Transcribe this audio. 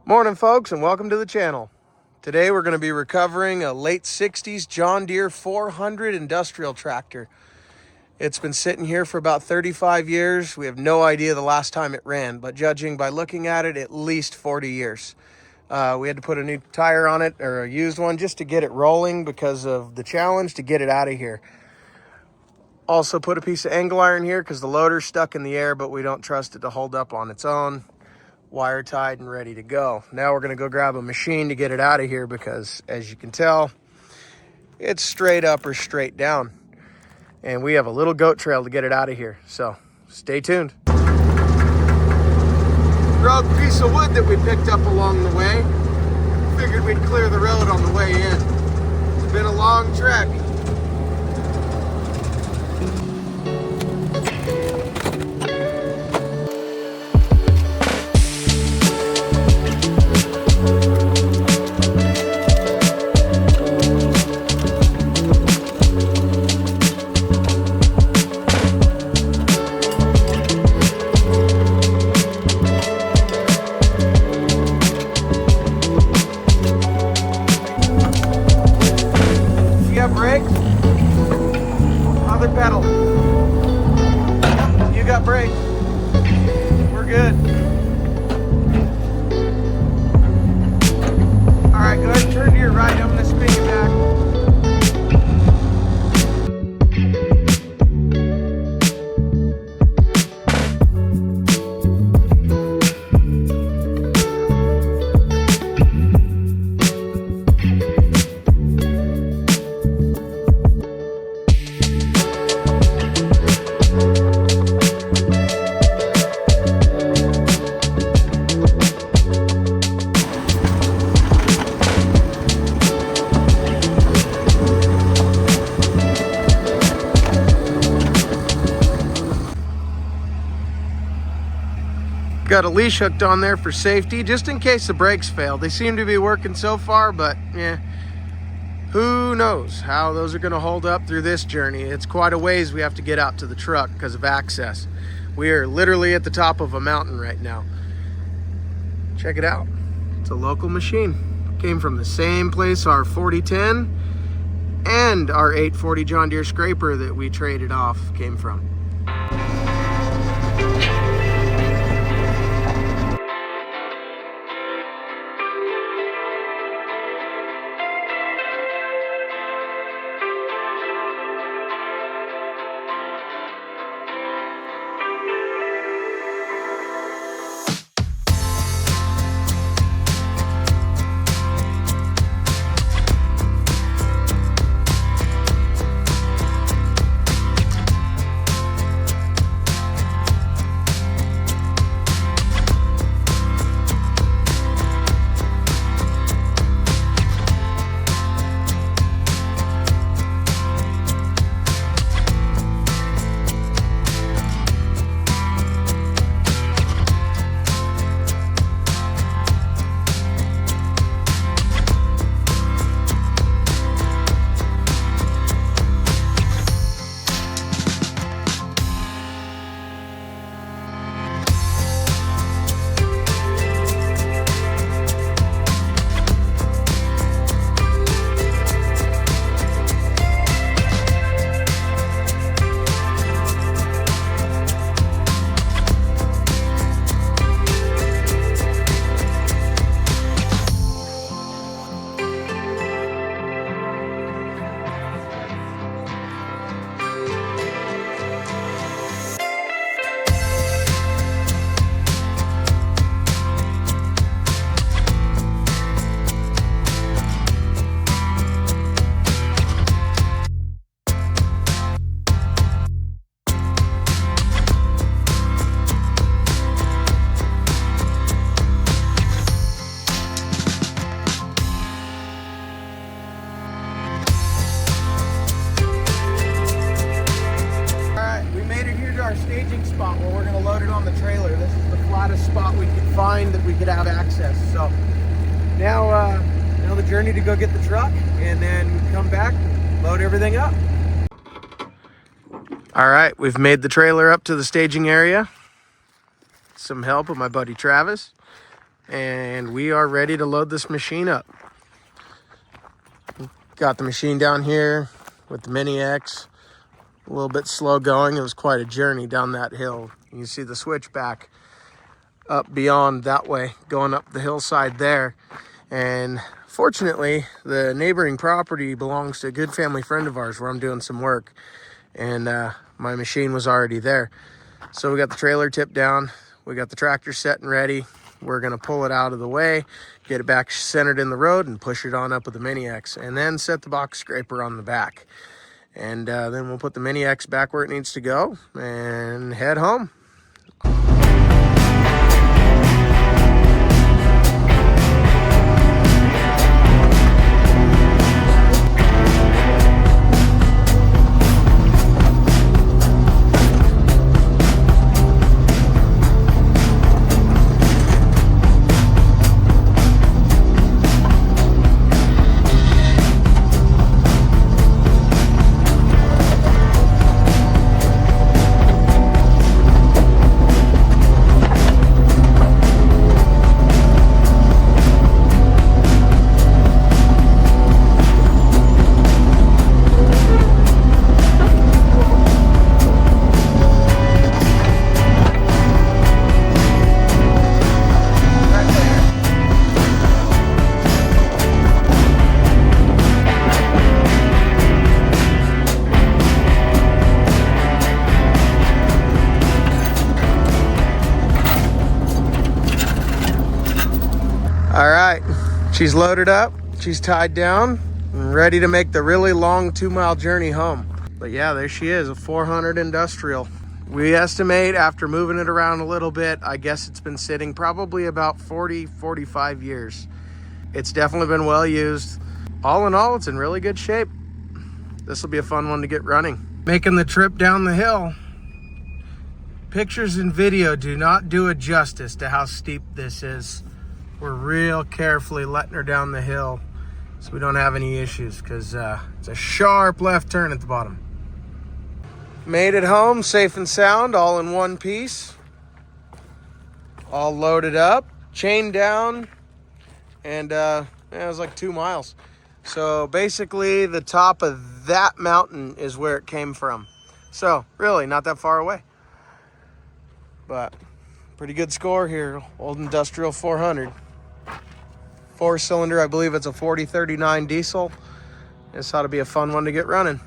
Morning folks, and welcome to the channel. Today we're going to be recovering a late 60s John Deere 400 industrial tractor. It's been sitting here for about 35 years. We have no idea the last time it ran, but judging by looking at it, at least 40 years. We had to put a new tire on it, or a used one, just to get it rolling because of the challenge to get it out of here. Also put a piece of angle iron here because the loader's stuck in the air, but we don't trust it to hold up on its own. Wire tied and ready to go. Now we're going to go grab a machine to get it out of here because, as you can tell, it's straight up or straight down. And we have a little goat trail to get it out of here. So stay tuned. Broke piece of wood that we picked up along the way. Figured we'd clear the road on the way in. It's been a long trek. Brakes, other pedal. Yep, you got brakes. We're good. All right, go ahead and turn to your right. I'm going to spin you back. Got a leash hooked on there for safety, just in case the brakes fail. They seem to be working so far, but yeah, who knows how those are going to hold up through this journey. It's quite a ways we have to get out to the truck because of access. We are literally at the top of a mountain right now. Check it out. It's a local machine. Came from the same place our 4010 and our 840 John Deere scraper that we traded off came from. Our staging spot where we're going to load it on the trailer. This is the flattest spot we could find that we could have access. So now, the journey to go get the truck and then come back and load everything up. All right, we've made the trailer up to the staging area. Some help with my buddy Travis. and we are ready to load this machine up. Got the machine down here with the Mini X. A little bit slow going. It was quite a journey down that hill. You can see the switchback up beyond that way, going up the hillside there. And fortunately, the neighboring property belongs to a good family friend of ours where I'm doing some work. And my machine was already there. So we got the trailer tipped down. We got the tractor set and ready. We're gonna pull it out of the way, get it back centered in the road, and push it on up with the Mini X, and then set the box scraper on the back. And then we'll put the Mini X back where it needs to go and head home. All right, she's loaded up, she's tied down, and ready to make the really long 2-mile journey home. But yeah, there she is, a 400 industrial. We estimate after moving it around a little bit, I guess it's been sitting probably about 45 years. It's definitely been well used. All in all, it's in really good shape. This will be a fun one to get running. Making the trip down the hill. Pictures and video do not do it justice to how steep this is. We're real carefully letting her down the hill so we don't have any issues, because it's a sharp left turn at the bottom. Made it home safe and sound, all in one piece. All loaded up, chained down, and it was like 2 miles. So basically the top of that mountain is where it came from. So really not that far away. But pretty good score here, old industrial 400. 4-cylinder, I believe it's a 4039 diesel. This ought to be a fun one to get running.